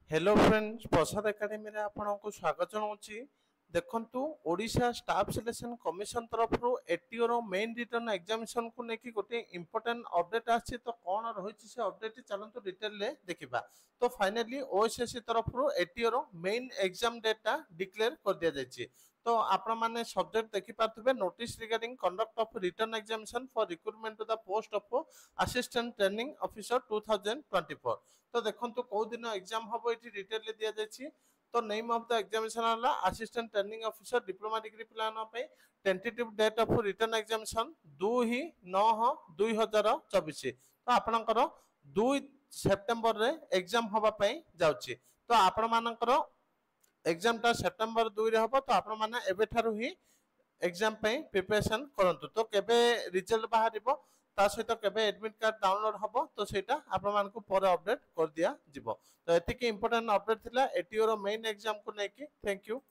Hello friends प्रसाद academy रे आपको स्वागत जनाऊँगी। देखंतु ओडिशा स्टाफ सिलेक्शन कमिशन तरफ एटीओ रो मेन रिटर्न एग्जामिनेशन को लेकिन गोटे इंपोर्टेंट अपडेट आछि। तो कौन रही से अपडेट चलतु डिटेल रे देखिबा। तो फाइनली ओएसएससी तरफ एटीओ रो मेन एग्जाम डेटा डिक्लेयर कर दिया जायछि। तो आपण माने सब्जेक्ट देखि पाथबे notice regarding conduct of written examination for recruitment to the post of assistant training officer 2024। तो देखंतु को दिन एग्जाम हबो एठी डिटेल रे दिया जायछि। तो नेम ऑफ द एग्जामिनेशन हला assistant training officer diploma degree plan पे tentative date of written examination 2/9/2024। तो आपनकर 2 सेप्टेम्बर रे एग्जाम हबा पई जाउछि। तो आपण मानकर एग्जाम टा सेप्टेम्बर 2 रे हबो। तो आपण माने एबे थारु ही एग्जाम पे प्रिपरेशन करंतु। तो केबे रिजल्ट बाहरिबो ता सहित केबे एडमिट कार्ड डाउनलोड हबो तो सेटा आपण मानकु पर अपडेट कर दिया जिवो। तो एतिके इंपोर्टेंट अपडेट थिला एटीओ रो मेन एग्जाम को लेके। Thank you.